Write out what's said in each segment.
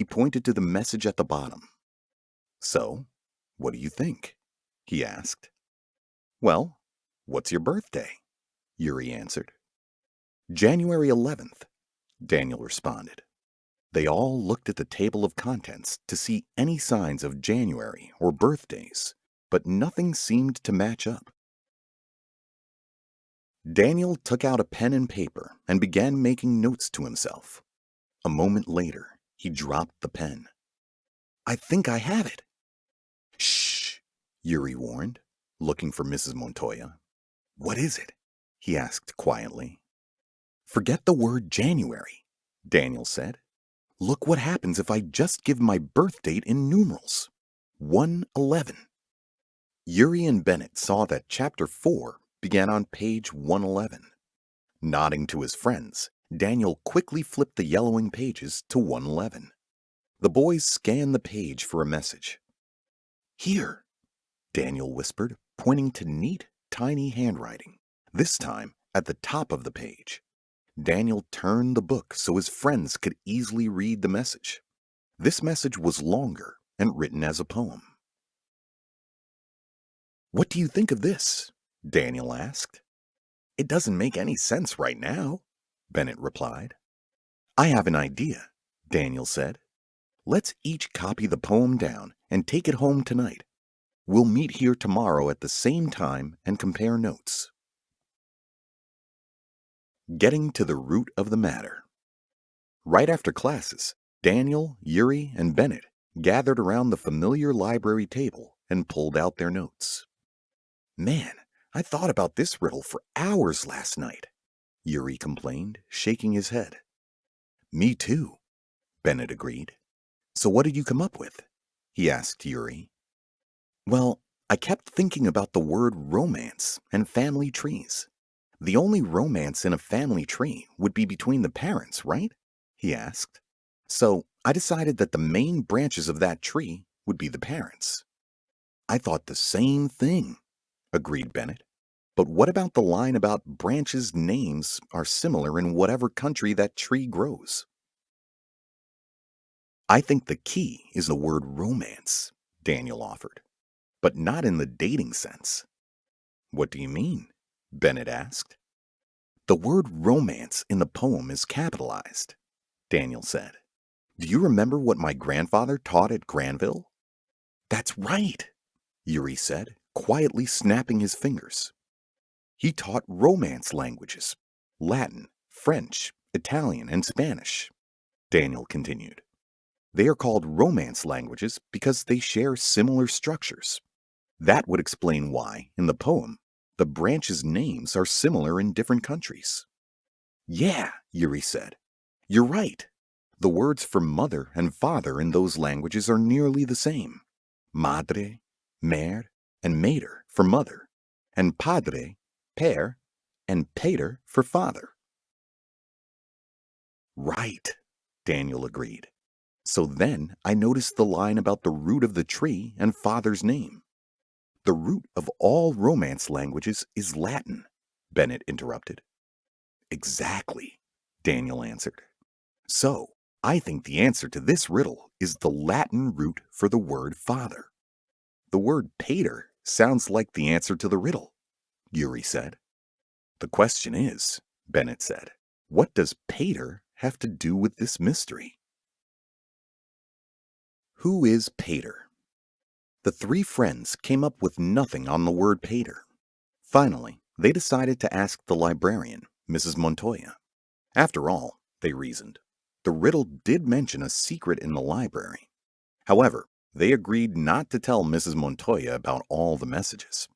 He pointed to the message at the bottom. "So, what do you think?" he asked. "Well, what's your birthday?" Yuri answered. "January 11th, Daniel responded. They all looked at the table of contents to see any signs of January or birthdays, but nothing seemed to match up. Daniel took out a pen and paper and began making notes to himself. A moment later, he dropped the pen. "I think I have it." "Shh," Yuri warned, looking for Mrs. Montoya. "What is it?" he asked quietly. "Forget the word January," Daniel said. "Look what happens if I just give my birth date in numerals. 111. Yuri and Bennett saw that Chapter 4 began on page 111. Nodding to his friends, Daniel quickly flipped the yellowing pages to 111. The boys scanned the page for a message. "Here," Daniel whispered, pointing to neat, tiny handwriting, this time at the top of the page. Daniel turned the book so his friends could easily read the message. This message was longer and written as a poem. "What do you think of this?" Daniel asked. "It doesn't make any sense right now," Bennett replied. "I have an idea," Daniel said. "Let's each copy the poem down and take it home tonight. We'll meet here tomorrow at the same time and compare notes." Getting to the root of the matter. Right after classes, Daniel, Yuri, and Bennett gathered around the familiar library table and pulled out their notes. "Man, I thought about this riddle for hours last night," Yuri complained, shaking his head. "Me too," Bennett agreed. "So what did you come up with?" he asked Yuri. "Well, I kept thinking about the word romance and family trees. The only romance in a family tree would be between the parents, right?" he asked. "So I decided that the main branches of that tree would be the parents." "I thought the same thing," agreed Bennett. "But what about the line about branches' names are similar in whatever country that tree grows?" "I think the key is the word romance," Daniel offered, "but not in the dating sense." "What do you mean?" Bennett asked. "The word romance in the poem is capitalized," Daniel said. "Do you remember what my grandfather taught at Granville?" "That's right," Yuri said, quietly snapping his fingers. "He taught Romance languages, Latin, French, Italian, and Spanish," Daniel continued. "They are called Romance languages because they share similar structures. That would explain why, in the poem, the branches' names are similar in different countries." "Yeah," Yuri said. "You're right. The words for mother and father in those languages are nearly the same. Madre, mère, and mater for mother, and padre, père, and pater for father." "Right," Daniel agreed. "So then I noticed the line about the root of the tree and father's name." "The root of all Romance languages is Latin," Bennett interrupted. "Exactly," Daniel answered. "So I think the answer to this riddle is the Latin root for the word father." "The word pater sounds like the answer to the riddle," Yuri said. "The question is," Bennett said, "what does pater have to do with this mystery?" Who is pater? The three friends came up with nothing on the word pater. Finally, they decided to ask the librarian, Mrs. Montoya. After all, they reasoned, the riddle did mention a secret in the library. However, they agreed not to tell Mrs. Montoya about all the messages.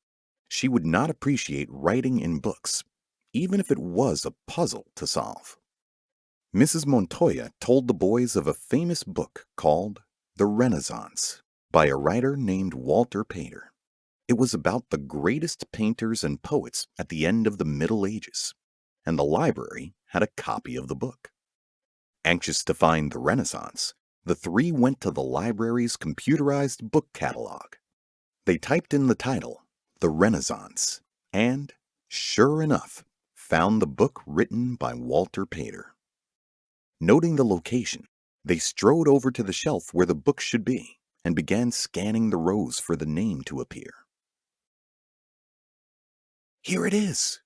She would not appreciate writing in books, even if it was a puzzle to solve. Mrs. Montoya told the boys of a famous book called The Renaissance by a writer named Walter Pater. It was about the greatest painters and poets at the end of the Middle Ages, and the library had a copy of the book. Anxious to find the Renaissance, the three went to the library's computerized book catalog. They typed in the title, The Renaissance, and, sure enough, found the book written by Walter Pater. Noting the location, They strode over to the shelf where the book should be and began scanning the rows for the name to appear. "Here it is,"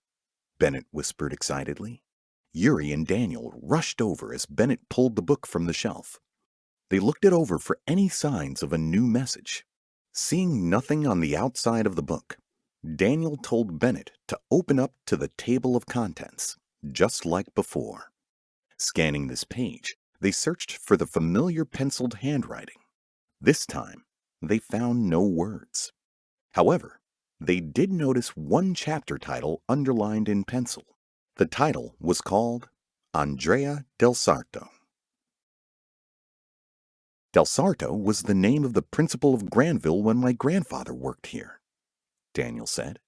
Bennett whispered excitedly. Yuri and Daniel rushed over as Bennett pulled the book from the shelf. They looked it over for any signs of a new message. Seeing nothing on the outside of the book, Daniel told Bennett to open up to the table of contents, just like before. Scanning this page, they searched for the familiar penciled handwriting. This time, they found no words. However, they did notice one chapter title underlined in pencil. The title was called Andrea del Sarto. Del Sarto was the name of the principal of Granville when my grandfather worked here, Daniel said.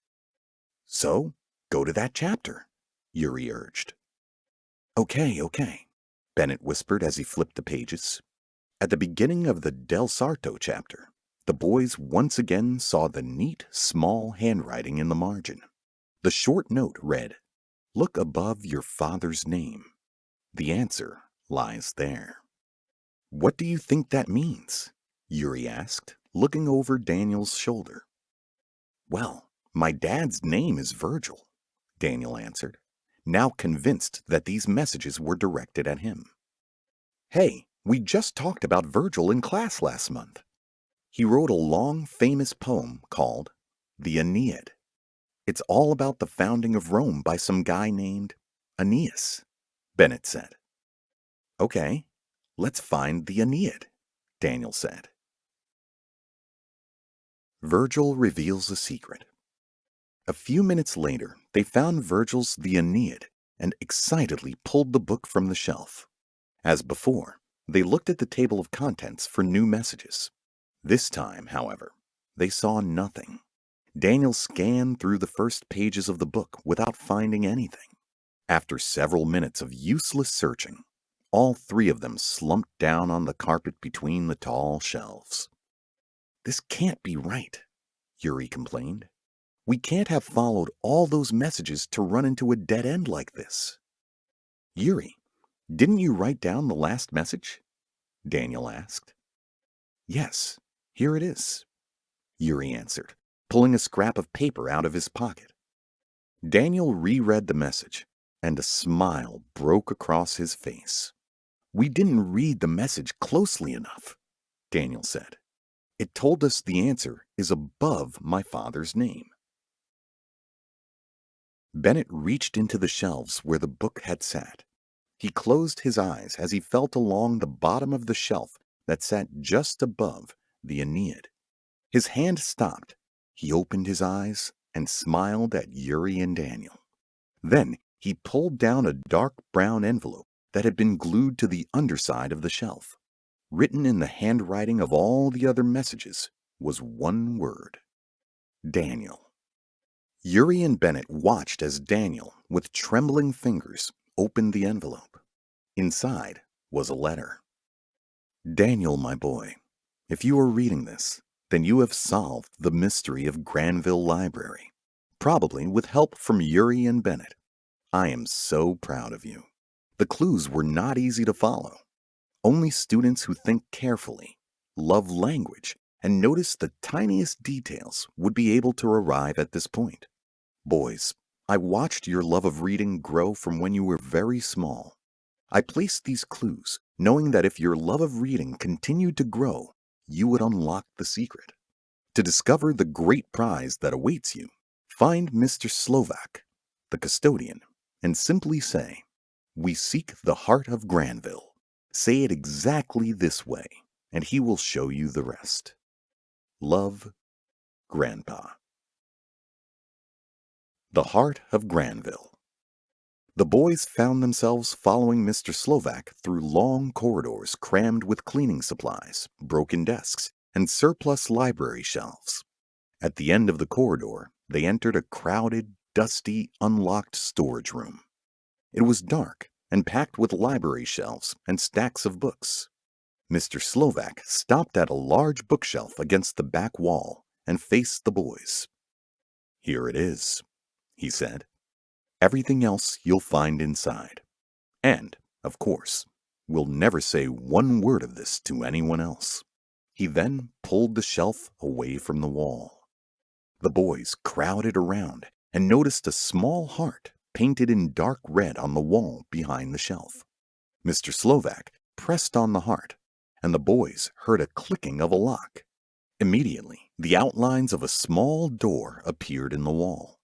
"So, go to that chapter," Yuri urged. Okay, Bennett whispered as he flipped the pages. At the beginning of the Del Sarto chapter, the boys once again saw the neat, small handwriting in the margin. The short note read, "Look above your father's name. The answer lies there." "What do you think that means?" Yuri asked, looking over Daniel's shoulder. "Well, my dad's name is Virgil," Daniel answered, now convinced that these messages were directed at him. "Hey, we just talked about Virgil in class last month. He wrote a long, famous poem called The Aeneid. It's all about the founding of Rome by some guy named Aeneas," Bennett said. "Okay, let's find the Aeneid," Daniel said. Virgil reveals a secret. A few minutes later, they found Virgil's The Aeneid and excitedly pulled the book from the shelf. As before, they looked at the table of contents for new messages. This time, however, they saw nothing. Daniel scanned through the first pages of the book without finding anything. After several minutes of useless searching, all three of them slumped down on the carpet between the tall shelves. "This can't be right," Yuri complained. "We can't have followed all those messages to run into a dead end like this." "Yuri, didn't you write down the last message?" Daniel asked. "Yes, here it is," Yuri answered, pulling a scrap of paper out of his pocket. Daniel reread the message, and a smile broke across his face. "We didn't read the message closely enough," Daniel said. "It told us the answer is above my father's name." Bennett reached into the shelves where the book had sat. He closed his eyes as he felt along the bottom of the shelf that sat just above the Aeneid. His hand stopped. He opened his eyes and smiled at Yuri and Daniel. Then he pulled down a dark brown envelope that had been glued to the underside of the shelf. Written in the handwriting of all the other messages was one word: Daniel. Yuri and Bennett watched as Daniel, with trembling fingers, opened the envelope. Inside was a letter. "Daniel, my boy, if you are reading this, then you have solved the mystery of Granville Library, probably with help from Yuri and Bennett. I am so proud of you. The clues were not easy to follow. Only students who think carefully, love language, and notice the tiniest details would be able to arrive at this point. Boys, I watched your love of reading grow from when you were very small. I placed these clues, knowing that if your love of reading continued to grow, you would unlock the secret. To discover the great prize that awaits you, find Mr. Slovak, the custodian, and simply say, 'We seek the heart of Granville.' Say it exactly this way, and he will show you the rest. Love, Grandpa." The Heart of Granville. The boys found themselves following Mr. Slovak through long corridors crammed with cleaning supplies, broken desks, and surplus library shelves. At the end of the corridor, they entered a crowded, dusty, unlocked storage room. It was dark and packed with library shelves and stacks of books. Mr. Slovak stopped at a large bookshelf against the back wall and faced the boys. "Here it is," he said. "Everything else you'll find inside. And, of course, We'll never say one word of this to anyone else." He then pulled the shelf away from the wall. The boys crowded around and noticed a small heart painted in dark red on the wall behind the shelf. Mr. Slovak pressed on the heart, and the boys heard a clicking of a lock. Immediately, the outlines of a small door appeared in the wall.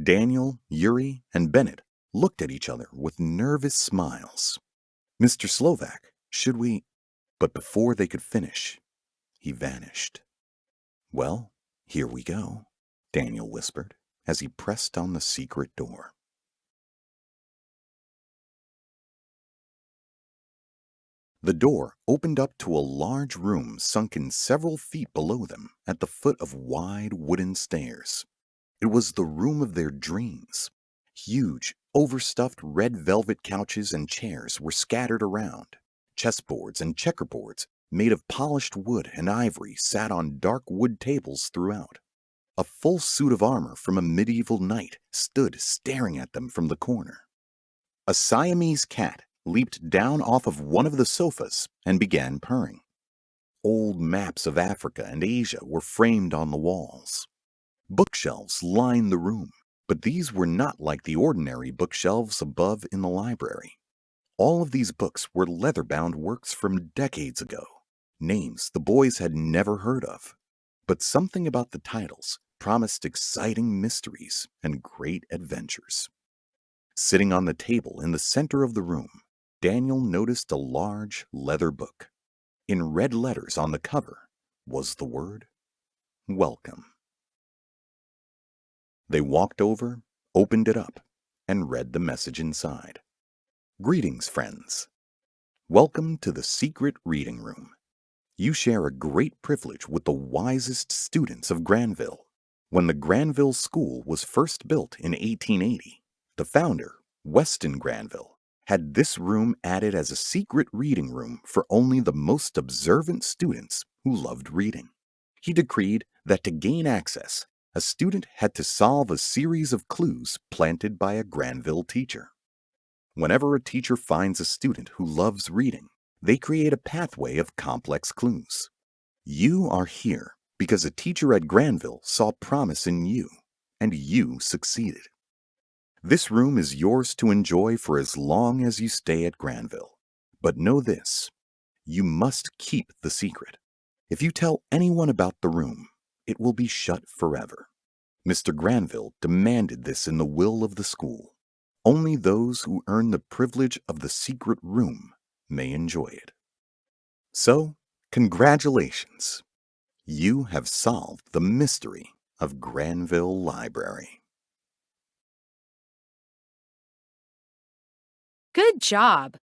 Daniel, Yuri, and Bennett looked at each other with nervous smiles. "Mr. Slovak, should we—" But before they could finish, he vanished. "Well, here we go," Daniel whispered as he pressed on the secret door. The door opened up to a large room sunken several feet below them at the foot of wide wooden stairs. It was the room of their dreams. Huge, overstuffed red velvet couches and chairs were scattered around. Chessboards and checkerboards made of polished wood and ivory sat on dark wood tables throughout. A full suit of armor from a medieval knight stood staring at them from the corner. A Siamese cat leaped down off of one of the sofas and began purring. Old maps of Africa and Asia were framed on the walls. Bookshelves lined the room, but these were not like the ordinary bookshelves above in the library. All of these books were leather-bound works from decades ago, names the boys had never heard of. But something about the titles promised exciting mysteries and great adventures. Sitting on the table in the center of the room, Daniel noticed a large leather book. In red letters on the cover was the word "Welcome." They walked over, opened it up, and read the message inside. "Greetings, friends. Welcome to the secret reading room. You share a great privilege with the wisest students of Granville. When the Granville School was first built in 1880, the founder, Weston Granville, had this room added as a secret reading room for only the most observant students who loved reading. He decreed that to gain access, a student had to solve a series of clues planted by a Granville teacher. Whenever a teacher finds a student who loves reading, they create a pathway of complex clues. You are here because a teacher at Granville saw promise in you, and you succeeded. This room is yours to enjoy for as long as you stay at Granville. But know this, you must keep the secret. If you tell anyone about the room, it will be shut forever. Mr. Granville demanded this in the will of the school. Only those who earn the privilege of the secret room may enjoy it. So, congratulations! You have solved the mystery of Granville Library. Good job!